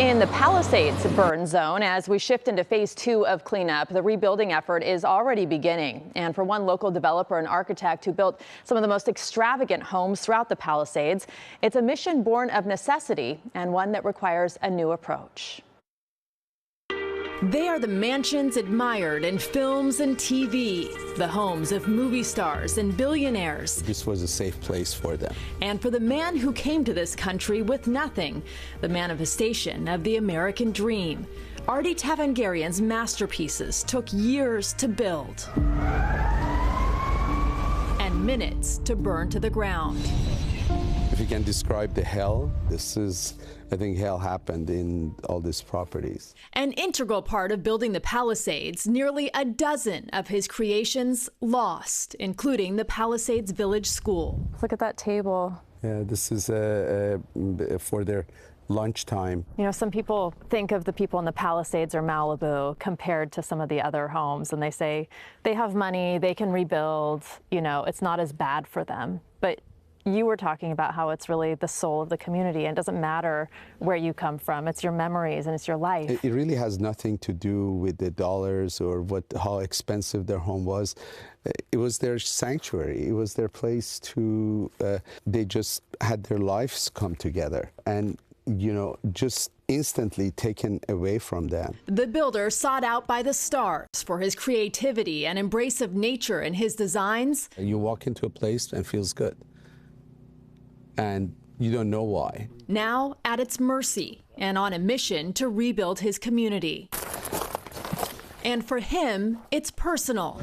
in the Palisades burn zone. As we shift into phase 2 of cleanup, the rebuilding effort is already beginning. And for one local developer and architect who built some of the most extravagant homes throughout the Palisades, it's a mission born of necessity and one that requires a new approach. They are the mansions admired in films and TV, the homes of movie stars and billionaires. This was a safe place for them. And for the man who came to this country with nothing, the manifestation of the American dream. Ardie Tavangarian's masterpieces took years to build and minutes to burn to the ground. If you can describe the hell, this is, I think hell happened in all these properties. An integral part of building the Palisades, nearly a dozen of his creations lost, including the Palisades Village School. Look at that table. Yeah, this is for their lunchtime. You know, some people think of the people in the Palisades or Malibu compared to some of the other homes, and they say they have money, they can rebuild, you know, it's not as bad for them. But you were talking about how it's really the soul of the community, and it doesn't matter where you come from. It's your memories and it's your life. It really has nothing to do with the dollars or how expensive their home was. It was their sanctuary. It was their place to, they just had their lives come together and, you know, just instantly taken away from them. The builder sought out by the stars for his creativity and embrace of nature in his designs. You walk into a place and it feels good. And you don't know why. Now at its mercy and on a mission to rebuild his community. And for him, it's personal.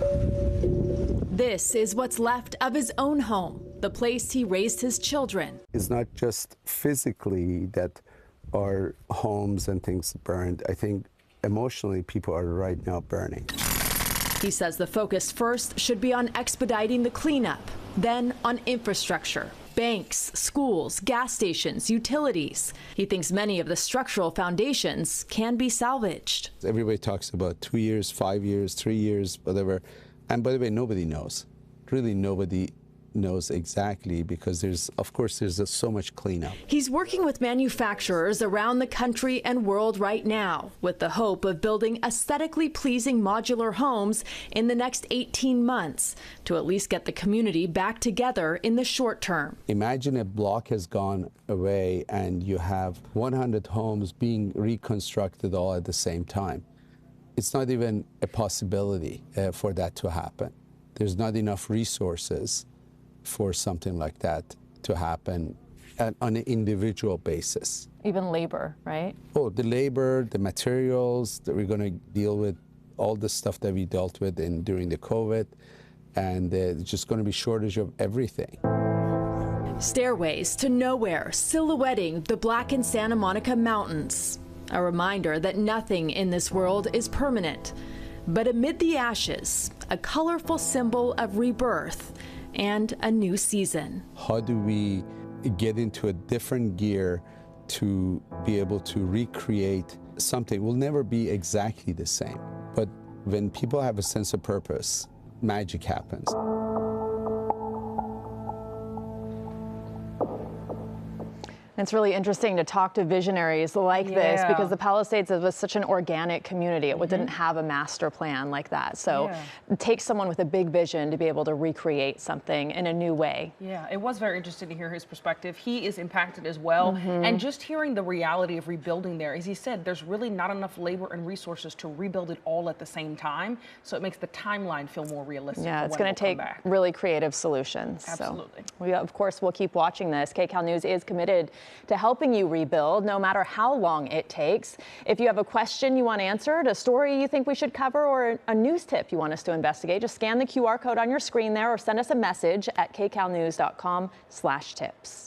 This is what's left of his own home, the place he raised his children. It's not just physically that our homes and things burned. I think emotionally people are right now burning. He says the focus first should be on expediting the cleanup, then on infrastructure. Banks, schools, gas stations, utilities. He thinks many of the structural foundations can be salvaged. Everybody talks about 2 years, 5 years, 3 years, whatever. And by the way, nobody knows. Really, nobody knows exactly because of course, there's so much cleanup. He's working with manufacturers around the country and world right now with the hope of building aesthetically pleasing modular homes in the next 18 months to at least get the community back together in the short term. Imagine a block has gone away and you have 100 homes being reconstructed all at the same time. It's not even a possibility for that to happen. There's not enough resources for something like that to happen on an individual basis. Even labor, right? Oh, the labor, the materials that we're going to deal with, all the stuff that we dealt with during the COVID, and it's just going to be shortage of everything. Stairways to nowhere, silhouetting the blackened Santa Monica Mountains. A reminder that nothing in this world is permanent. But amid the ashes, a colorful symbol of rebirth and a new season. How do we get into a different gear to be able to recreate something? It will never be exactly the same. But when people have a sense of purpose, magic happens. It's really interesting to talk to visionaries like this because the Palisades was such an organic community. It didn't have a master plan like that. So it takes someone with a big vision to be able to recreate something in a new way. Yeah, it was very interesting to hear his perspective. He is impacted as well. And just hearing the reality of rebuilding there, as he said, there's really not enough labor and resources to rebuild it all at the same time. So it makes the timeline feel more realistic. Yeah, it's going to take really creative solutions. Absolutely. So we, of course, we'll keep watching this. KCAL News is committed to helping you rebuild, no matter how long it takes. If you have a question you want answered, a story you think we should cover, or a news tip you want us to investigate, just scan the QR code on your screen there or send us a message at kcalnews.com/tips.